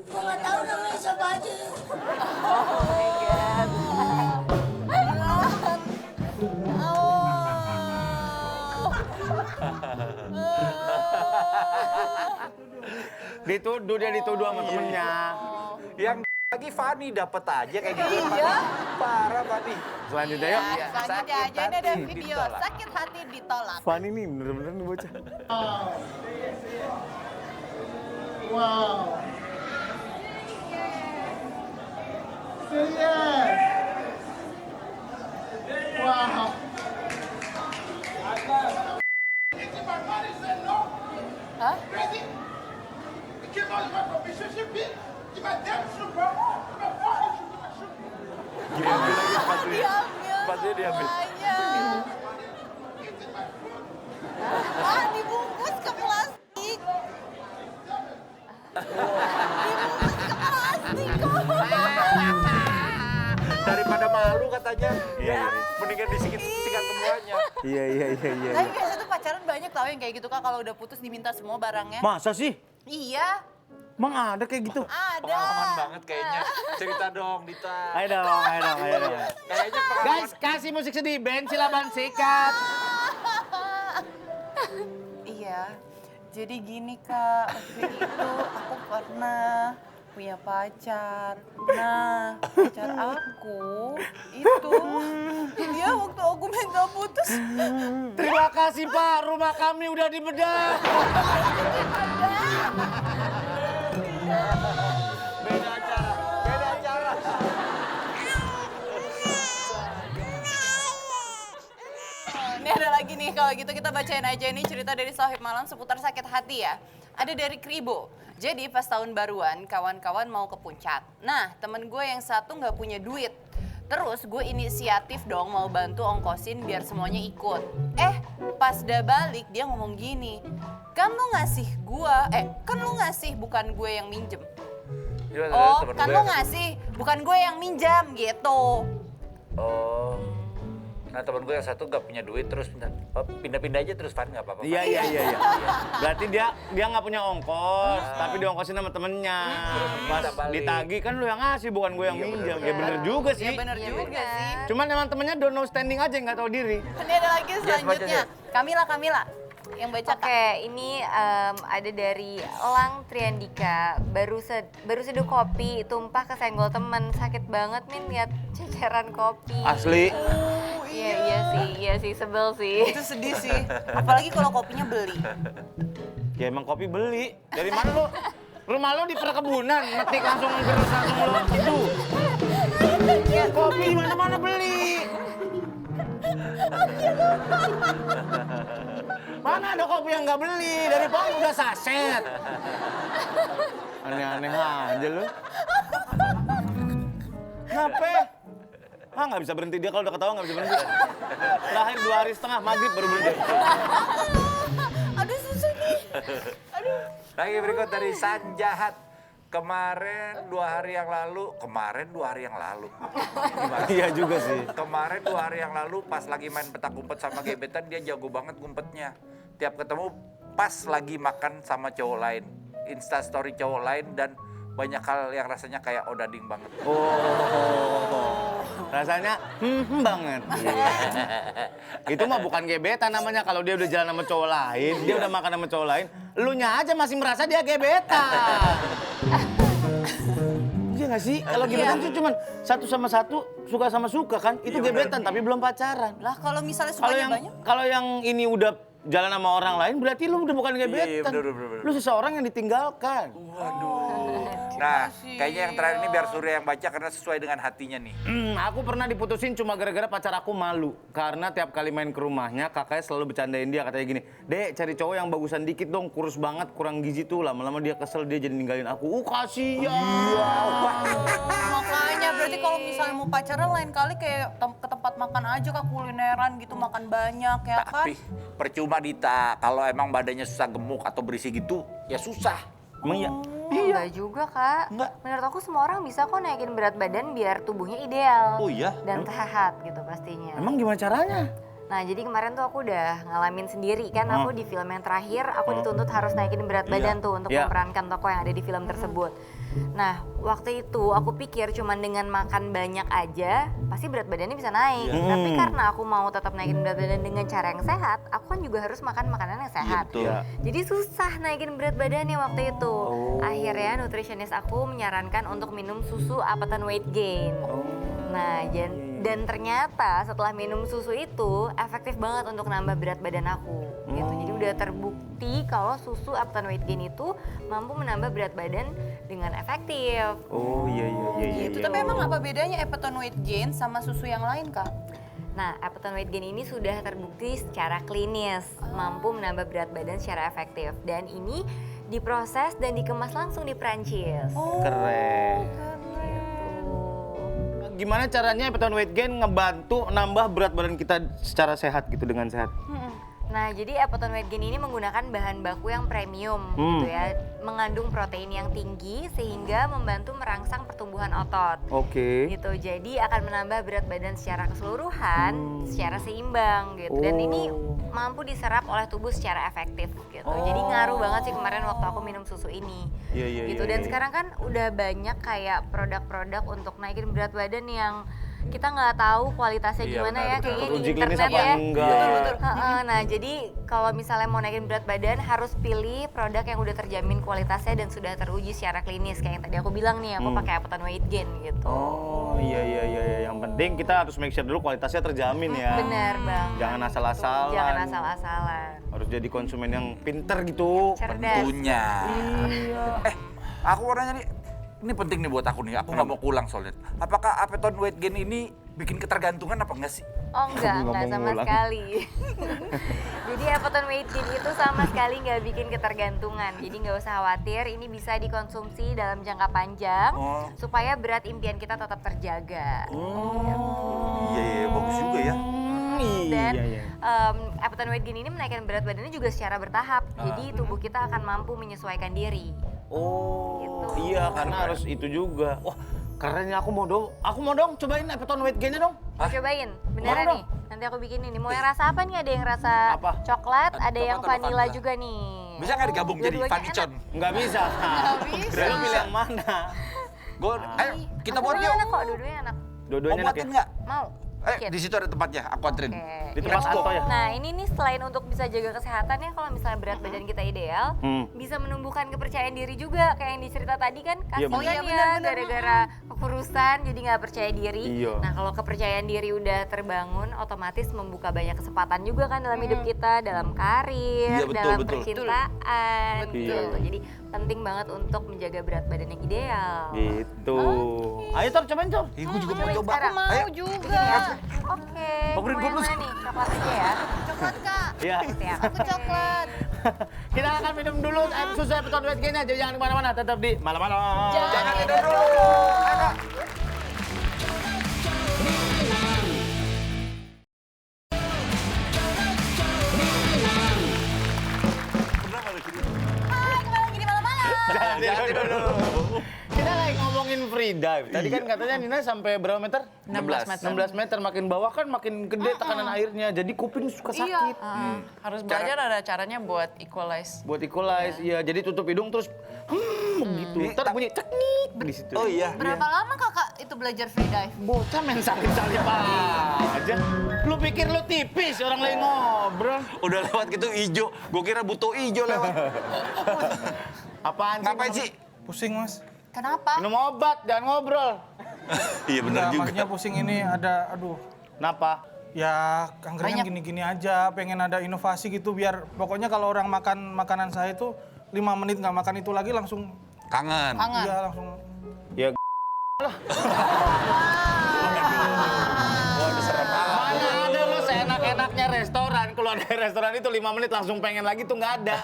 Gue nggak tahu namanya siapa aja. Dituduh, dia dituduh sama temennya. Yang lagi Fani dapat aja kayak gitu. Iya. Parah Fani. Selanjutnya yuk. Ya, selanjutnya Sakit aja ini ada hati video ditolak. sakit hati ditolak. Fanny nih bener-bener nih bocah. Hah? Diambil. Pasnya diambil. Makanya. Ah, dibungkus ke plastik. Dibungkus ke plastik kok. Daripada malu katanya. Iya. Mendingan disikat semuanya. Iya. Tapi biasa tuh pacaran banyak tau yang kayak gitu Kak, kalau udah putus diminta semua barangnya. Masa sih? Iya, Emang ada kayak gitu? ada. Pengalaman banget kayaknya. Cerita dong, Dita. Ayo dong. Kayaknya pengalaman. Guys, kasih musik sedih, band Silaban Sikat. Iya, jadi gini Kak, waktu itu aku pernah punya pacar. Nah, pacar aku itu dia waktu aku minta putus. Terima kasih Pak, rumah kami udah dibedah. Beda cara. Ini ada lagi nih, kalau gitu kita bacain aja nih cerita dari Sohib Malam seputar sakit hati ya. Ada dari Kribo. Jadi pas tahun baruan, kawan-kawan mau ke puncak. Nah, temen gue yang satu nggak punya duit. Terus gue inisiatif dong mau bantu ongkosin biar semuanya ikut. Pas udah balik dia ngomong gini, kan lu ngasih gue, kan lu ngasih bukan gue yang minjem. Oh, kan lu ngasih bukan gue yang minjam gitu. Oh. Nah temen gue yang satu gak punya duit terus pindah-pindah aja terus Fan gak apa-apa. Iya. Berarti dia nggak punya ongkos, tapi diongkosin sama temennya. Pas ditagih kan lu yang ngasih, bukan gue yang minjam. Ya bener juga sih. Ya bener juga sih. Cuman emang temennya don't know standing aja, nggak tahu diri. Ini ada lagi selanjutnya. Kamila. Yang baca Kak. Oke, ini ada dari Elang Triandika. Baru seduh kopi, tumpah kesenggol temen. Sakit banget Min lihat ceceran kopi. Asli. Iya sih, sebel sih. Itu sedih sih. Apalagi kalau kopinya beli. Ya emang kopi beli. Dari mana lu? Rumah lu di perkebunan, metik langsung gerus langsung lu itu. Ya kopi di mana-mana beli. Mana ada kopi yang nggak beli? Dari pohon udah saset. Aneh-aneh aja lu. Kenapa? nggak bisa berhenti dia kalau udah ketawa nggak bisa berhenti. Terakhir 2 hari setengah maghrib baru berhenti. Aduh susah nih. Aduh. Lagi berikut dari Sanjahat. Kemarin 2 hari yang lalu. Iya juga sih. Kemarin 2 hari yang lalu pas lagi main petak umpet sama gebetan, dia jago banget ngumpetnya. Tiap ketemu pas lagi makan sama cowok lain. Instastory cowok lain dan banyak hal yang rasanya kayak odading banget. Oh, rasanya banget. Itu mah bukan gebetan namanya kalau dia udah jalan sama cowok lain, dia udah makan sama cowok lain, elunya aja masih merasa dia gebetan. Iya nggak sih? Kalau gebetan tuh cuman satu sama satu, suka sama suka kan? Itu gebetan tapi belum pacaran. Lah kalau misalnya sukanya banyak? Kalau yang ini udah jalan sama orang lain berarti lu udah bukan gebetan. bener. Lu seseorang yang ditinggalkan. Nah, kayaknya yang terakhir ini biar Surya yang baca karena sesuai dengan hatinya nih. Aku pernah diputusin cuma gara-gara pacar aku malu. Karena tiap kali main ke rumahnya, kakaknya selalu bercandain dia. Katanya gini, Dek cari cowok yang bagusan dikit dong, kurus banget, kurang gizi tuh. Lama-lama dia kesel, dia jadi ninggalin aku. Kasihan. Makanya berarti kalau misalnya mau pacaran lain kali kayak ke tempat makan aja, ke kulineran gitu, makan banyak ya kan? Tapi percuma Dita, kalau emang badannya susah gemuk atau berisi gitu, ya susah. Emang iya? Enggak juga, Kak. Enggak. Menurut aku semua orang bisa kok naikin berat badan biar tubuhnya ideal. Oh iya? Dan sehat gitu pastinya. Emang gimana caranya? Nah, jadi kemarin tuh aku udah ngalamin sendiri kan. Aku di film yang terakhir, aku dituntut harus naikin berat badan tuh untuk memerankan tokoh yang ada di film tersebut. Nah, waktu itu aku pikir cuman dengan makan banyak aja, pasti berat badannya bisa naik. Tapi karena aku mau tetap naikin berat badan dengan cara yang sehat, aku kan juga harus makan makanan yang sehat. Jadi susah naikin berat badannya waktu itu. Akhirnya nutritionist aku menyarankan untuk minum susu Apton Weight Gain. Nah, dan ternyata setelah minum susu itu efektif banget untuk nambah berat badan aku. Gitu. Jadi udah terbukti kalau susu Apton Weight Gain itu mampu menambah berat badan dengan efektif. Oh iya. Gitu. Tapi emang apa bedanya Apton Weight Gain sama susu yang lain, Kak? Nah, Apton Weight Gain ini sudah terbukti secara klinis mampu menambah berat badan secara efektif. Dan ini diproses dan dikemas langsung di Prancis. Keren. Gimana caranya Apton Weight Gain ngebantu nambah berat badan kita secara sehat gitu, dengan sehat? Nah, jadi Apton Weight Gain ini menggunakan bahan baku yang premium gitu ya, mengandung protein yang tinggi sehingga membantu merangsang pertumbuhan otot. Oke. Gitu. Jadi akan menambah berat badan secara keseluruhan, secara seimbang gitu. Dan ini mampu diserap oleh tubuh secara efektif gitu. Jadi ngaruh banget sih kemarin waktu aku minum susu ini. Iya. Gitu. Dan sekarang kan udah banyak kayak produk-produk untuk naikin berat badan yang kita nggak tahu kualitasnya gimana ya, kayaknya di internet ya. Betul. Nah, jadi kalau misalnya mau naikin berat badan harus pilih produk yang udah terjamin kualitasnya dan sudah teruji secara klinis kayak yang tadi aku bilang nih, aku pakai Apton Weight Gain gitu. Oh iya. Yang penting kita harus make sure dulu kualitasnya terjamin ya. Bener Bang. Jangan asal-asalan. Jangan asal-asalan. Harus jadi konsumen yang pinter gitu. Cerdas. Tentunya. Aku mau nanya nih, ini penting nih buat aku nih, aku nggak mau pulang soalnya. Apakah Apton Weight Gain ini bikin ketergantungan apa enggak sih? Oh enggak sama sekali. Jadi Apton Weight Gain itu sama sekali nggak bikin ketergantungan. Jadi nggak usah khawatir, ini bisa dikonsumsi dalam jangka panjang supaya berat impian kita tetap terjaga. Iya, bagus juga ya. Dan Apton Weight Gain ini menaikkan berat badannya juga secara bertahap. Jadi tubuh kita akan mampu menyesuaikan diri. Gitu. Iya, karena harus itu juga. Wah, keren ya, aku mau dong cobain Apton Weight Gain-nya dong. Cobain, beneran nih. Nanti aku bikin ini. Mau yang rasa apa nih? Ada yang rasa coklat, ada yang vanilla juga nih. Bisa nggak digabung jadi Vanicon? Nggak bisa. Berarti pilih yang mana? Ayo, kita buat yuk. Enak kok, dua-duanya enak. Dua-duanya Mau buatin nggak? Mau. Di situ ada tempatnya, aku anterin. Di tempat Anto ya? Nah, ini nih selain untuk bisa jaga kesehatan ya, kalau misalnya berat badan kita ideal, bisa menumbuhkan kepercayaan diri juga. Kayak yang dicerita tadi kan, kasihan ya gara-gara kekurusan jadi nggak percaya diri. Nah, kalau kepercayaan diri udah terbangun, otomatis membuka banyak kesempatan juga kan dalam hidup kita, dalam karir, dalam percintaan gitu. Jadi penting banget untuk menjaga berat badan yang ideal. Gitu. Ayo Tor, cobain Tor. Gue juga mau coba. Aku mau juga. Oke. Pokoknya Mau gue yang mana nih? Coklat aja ya. Coklat, Kak. Iya. Aku coklat. Kita akan minum dulu susu Apton Weight Gain-nya. Jadi jangan kemana-mana, tetap di Malam-Malam. Jangan tidur dulu. hati-hati dulu. Kita lagi ngomongin free dive. Tadi kan katanya Nina sampai berapa meter? 16 meter. 16 meter. Makin bawah kan makin gede tekanan airnya. Jadi kuping suka sakit. Harus belajar ada caranya buat equalize. Buat equalize, iya. Jadi tutup hidung terus gitu. Ntar bunyi teknik di situ. Oh iya. Berapa lama kakak itu belajar free dive? Bocah main salip-salip aja. Lu pikir lu tipis, orang lagi ngobrol. Udah lewat gitu ijo. Gue kira butuh ijo lewat. Apaan sih? Ngapain sih? Pusing mas. Kenapa? Minum obat, jangan ngobrol. Iya benar Enggak, juga. maksudnya pusing ini ada, aduh. Kenapa? Ya kankernya Banyak. gini-gini aja, pengen ada inovasi gitu biar pokoknya kalau orang makan makanan saya itu 5 menit nggak makan itu lagi langsung Kangen. Kangen. iya langsung Ya mana ada lo seenak-enaknya restoran. Kalau ada restoran itu 5 menit langsung pengen lagi tuh nggak ada.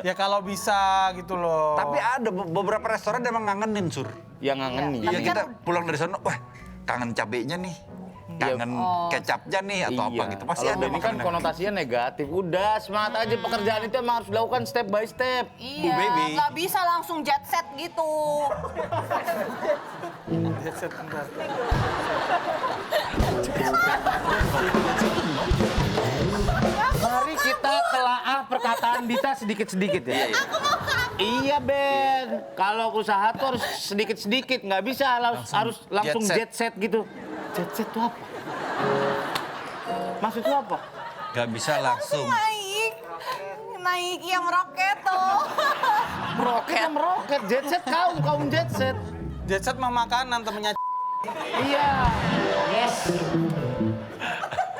ya kalau bisa gitu loh. Tapi ada beberapa restoran emang ngangenin, Sur. Yang ngangenin. Iya, Tapi kita kan- pulang dari sana, wah kangen cabenya nih. Kangen kecapnya nih atau apa gitu. Pasti Kalau ada ini kan makanan. konotasinya negatif. Udah, semangat aja pekerjaan itu emang harus dilakukan step by step. Iya, baby. nggak bisa langsung jet set gitu. Headset bentar. Mari kita telaah perkataan Dita sedikit-sedikit ya. Iya Ben, kalau usaha tuh harus sedikit-sedikit, nggak bisa harus langsung jet jet set gitu. Jet set itu apa? Maksudnya apa? Gak bisa langsung. Naik yang roket tuh. Roket, meroket, jet set kaum jet set. Jet set mah makanan temennya. Iya. Yes.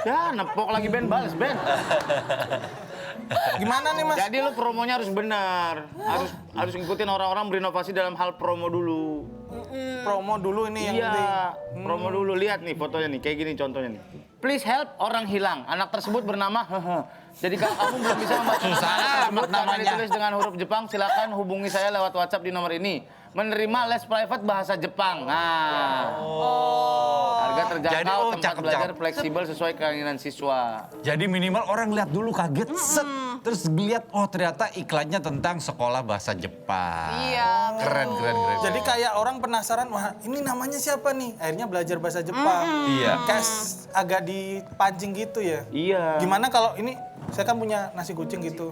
Ya, nepok lagi Ben, balas Ben. Gimana nih mas? Jadi lu promonya harus benar. Harus ngikutin orang-orang berinovasi dalam hal promo dulu. Promo dulu ini yang penting. Iya, promo dulu. Lihat nih fotonya nih, kayak gini contohnya nih. Please help orang hilang. Anak tersebut bernama Jadi kalau kamu belum bisa membaca anak tersebut karena ditulis dengan huruf Jepang, silakan hubungi saya lewat WhatsApp di nomor ini. Menerima les private bahasa Jepang. Nah. Harga Jadi, terjangkau, tempat cakep, belajar cakep. fleksibel sesuai keinginan siswa. Jadi minimal orang lihat dulu kaget, set. Terus lihat, oh ternyata iklannya tentang sekolah bahasa Jepang. Iya. Keren. Jadi kayak orang penasaran, wah ini namanya siapa nih? Akhirnya belajar bahasa Jepang. Iya. Kayak agak dipancing gitu ya. Iya. Gimana kalau ini, saya kan punya nasi kucing gitu.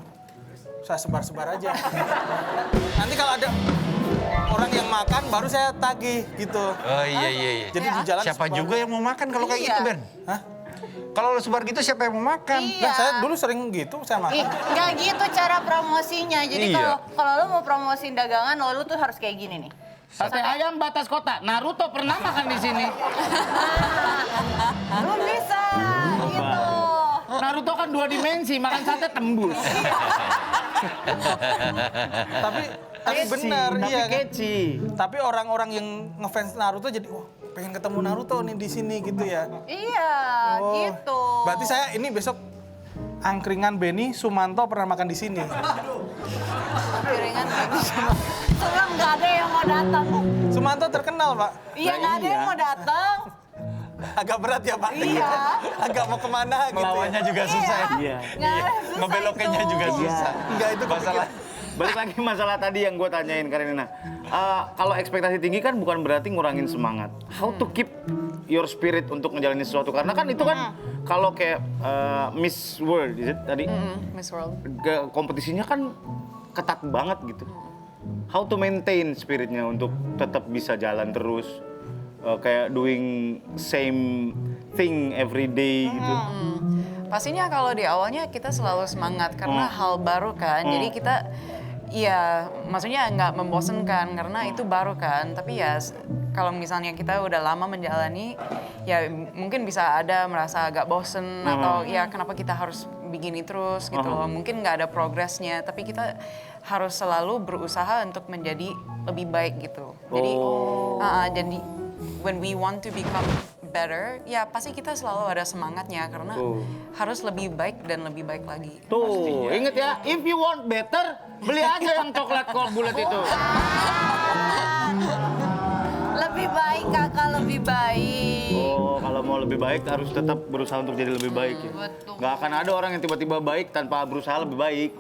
Saya sebar-sebar aja. Nanti kalau ada orang yang makan, baru saya tagih gitu. Oh iya. Jadi di jalan Siapa sebar. juga yang mau makan kalau kayak Iya. gitu, Ben? Hah? Kalau lu sebar gitu siapa yang mau makan? Iya. Nah, saya dulu sering gitu, saya Ih, makan. nggak gitu cara promosinya. Jadi Iya. kalau lu mau promosiin dagangan, lu tuh harus kayak gini nih. Sate ayam batas kota. Naruto pernah makan di sini. Lu bisa gitu. Naruto kan 2 dimensi, makan sate tembus. Tapi benar, Tapi iya kan? keci. Tapi orang-orang yang ngefans Naruto jadi, wah pengen ketemu Naruto nih di sini gitu ya. Iya, Oh, gitu. Berarti saya ini besok angkringan Benny Sumanto pernah makan di sini. Piringan Sulang nggak ada yang mau datang. Sumanto terkenal, Pak. Iya, nggak ada yang mau datang. Agak berat ya, Pak. Iya. Agak mau kemana gitu Melawannya ya. juga susah. Iya. Nggak ada, susah Ngebelokinnya itu. juga susah. Enggak itu Masalah. Balik lagi masalah tadi yang gue tanyain Karenina. Kalau ekspektasi tinggi kan bukan berarti ngurangin semangat. How to keep your spirit untuk ngejalanin sesuatu. Karena kan itu kan kalau kayak Miss World is it, tadi, Miss World. kompetisinya kan ketat banget gitu. How to maintain spiritnya untuk tetap bisa jalan terus. Kayak doing same thing every day gitu. Pastinya kalau di awalnya kita selalu semangat karena hal baru kan. Jadi kita ya maksudnya nggak membosankan karena itu baru kan. Tapi ya kalau misalnya kita udah lama menjalani ya mungkin bisa ada merasa agak bosen atau ya kenapa kita harus begini terus gitu. Mungkin nggak ada progresnya tapi kita harus selalu berusaha untuk menjadi lebih baik gitu. Jadi jadi when we want to become better, ya pasti kita selalu ada semangatnya karena harus lebih baik dan lebih baik lagi. Tuh, inget ya, if you want better, beli aja yang coklat kol bulat itu. Lebih baik kakak, lebih baik. Oh, kalau mau lebih baik harus tetap berusaha untuk jadi lebih baik ya. Betul. Nggak akan ada orang yang tiba-tiba baik tanpa berusaha lebih baik.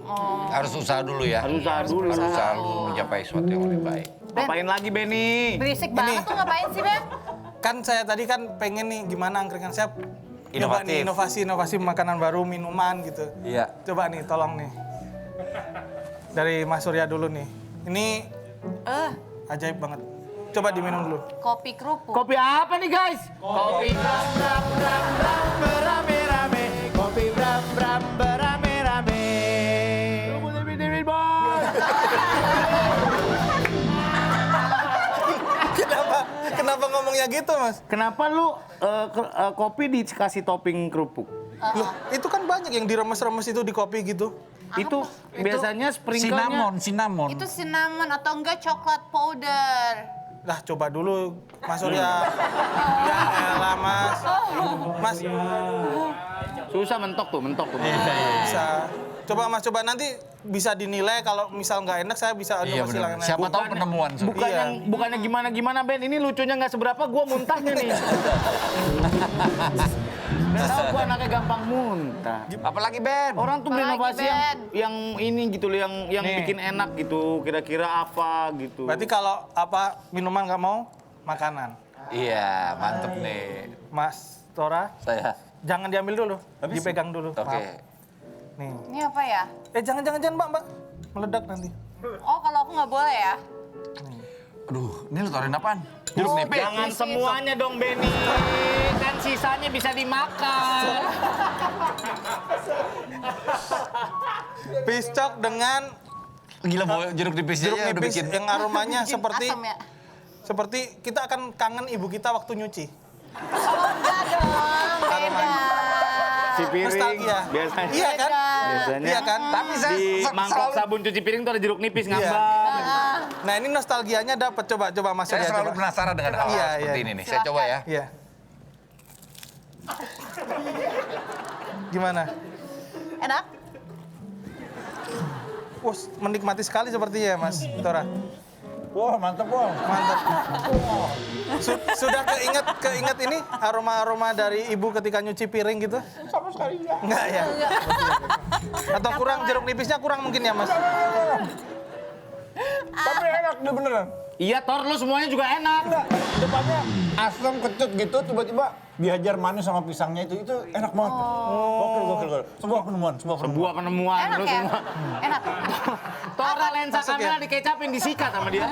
Harus usaha dulu ya. Harus usaha dulu. Harus usaha dulu mencapai sesuatu yang lebih baik. Ngapain lagi Benny? Berisik banget tuh ngapain sih, Ben? Kan saya tadi kan pengen nih gimana angkringan saya coba nih Inovatif. inovasi makanan baru, minuman gitu. Iya. Coba nih, tolong nih. Dari Mas Surya dulu nih. Ini ajaib banget. Coba diminum dulu. Kopi kerupuk. Kopi apa nih guys? Kopi bram berame-rame, kopi bram berame-rame. Kenapa ngomongnya gitu, Mas? Kenapa lu kopi dikasih topping kerupuk? Loh, itu kan banyak yang diremes-remes itu di kopi gitu. Itu biasanya sprinklenya. Cinnamon. Itu cinnamon atau enggak coklat powder. Lah, coba dulu, Mas Surya. Ya elah, Mas. Mas, Susah mentok tuh. bisa. Coba Mas, coba nanti bisa dinilai kalau misal nggak enak saya bisa Iya kasih benar. lain. Siapa tahu penemuan. Sur. Bukannya gimana Ben, ini lucunya nggak seberapa, gua muntahnya nih. Nggak tahu gua anaknya gampang muntah. Apalagi Ben? Orang tuh Apalagi, berinovasi yang Ben? ini gitu loh, yang Nih. bikin enak gitu. Kira-kira apa gitu. Berarti kalau apa minuman nggak mau, makanan. Iya, mantep nih. Mas Tora, Saya. jangan diambil dulu, dipegang dulu. Oke. Maaf. Nih. Ini apa ya? Jangan, Mbak. Meledak nanti. Oh, kalau aku nggak boleh ya? Aduh, ini lu taruhin apaan? Jeruk nipis. Jangan semuanya dong Benny, kan sisanya bisa dimakan. Piscok dengan Gila bawa jeruk nipisnya jeruk aja udah nipis bikin. yang aromanya seperti Asam ya? seperti kita akan kangen ibu kita waktu nyuci. Oh, enggak dong, beda. Si piring Nostalgia. biasanya. Iya kan? Biasanya. Iya kan? Tapi saya Di mangkok selalu, sabun cuci piring tuh ada jeruk nipis Iya. ngambang. Nah, ini nostalgianya dapat. Coba Mas saya Surya, selalu coba. penasaran dengan hal Iya, seperti iya. ini nih. Saya coba ya. Iya. Gimana? Enak? Wah, menikmati sekali sepertinya ya, Mas Tora. Wah, mantep, Bang. Mantap. Sudah keinget ini aroma-aroma dari ibu ketika nyuci piring gitu? Sama sekali ya. Enggak ya? Atau kurang jeruk nipisnya kurang mungkin ya, Mas? Tapi enak deh beneran. Iya Tor, lu semuanya juga enak. Depannya asam kecut gitu, tiba-tiba dihajar manis sama pisangnya itu enak banget. Gokil. Sebuah penemuan. Sebuah penemuan Enak lu ya? semua. Enak. Tora lensa Masuk kamera ya? dikecapin, disikat sama dia.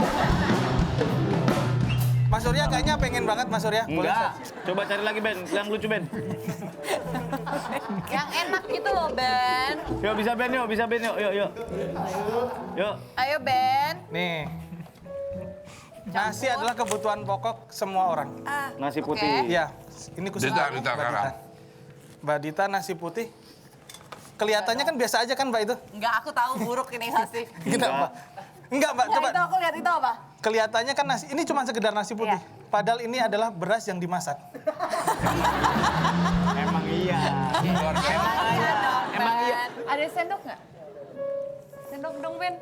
Mas Surya kayaknya pengen banget, Mas Surya. Boleh, Enggak. Coba cari lagi Ben, yang lucu Ben. Yang enak gitu loh, Ben. Yuk bisa Ben yuk. Yuk. Ayo, Ben. Nih. Nasi adalah kebutuhan pokok semua orang. Nasi Oke. putih. Iya, ini khusus Dita, untuk Dita, Mbak Kakak. Mbak Dita nasi putih. Kelihatannya kan biasa aja kan Mbak itu? Enggak, aku tahu buruk ini nasi. Kenapa? Enggak Mbak, coba. Itu aku lihat itu apa? Kelihatannya kan nasi, ini cuma sekedar nasi putih. Iya. Padahal ini adalah beras yang dimasak. Emang iya. Emang iya. Ada sendok nggak? Sendok dong, Ben.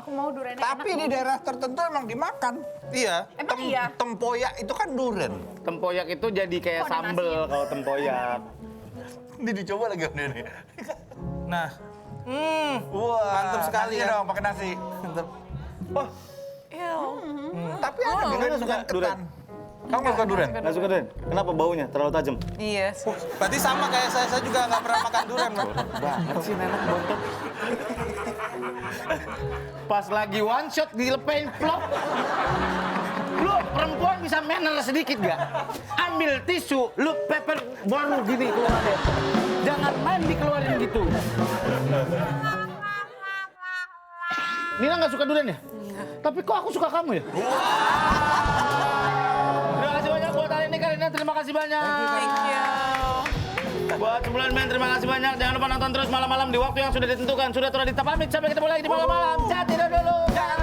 Aku mau durian yang Tapi di daerah tertentu emang dimakan. Iya. Emang iya? Tempoyak itu kan duren. Tempoyak itu jadi kayak Kok ada sambel kalau tempoyak. Ini dicoba lagi om ini. Nah, Wah, mantap sekali nasi ya. dong, pakai nasi. Mantap. Tapi ada juga suka ketan. Kamu nggak suka durian? Nggak suka deh. Kenapa baunya terlalu tajam? Iya. Berarti sama kayak saya juga nggak pernah makan durian, Mbak. Banget sih nenek bontot. Pas lagi one shot dilepain plop. Lu perempuan bisa manner sedikit gak? Ambil tisu, lu pepper baru gini keluarin. Jangan main dikeluarin gitu. Nina nggak suka durian ya? Tapi kok aku suka kamu ya? Terima kasih banyak buat hari ini Karina, terima kasih banyak. Thank you. Buat Sembulan Men, terima kasih banyak. Jangan lupa nonton terus malam-malam di waktu yang sudah ditentukan. Sudah Tora Dita pamit, sampai ketemu lagi di malam-malam. Tidur dulu. Ciao.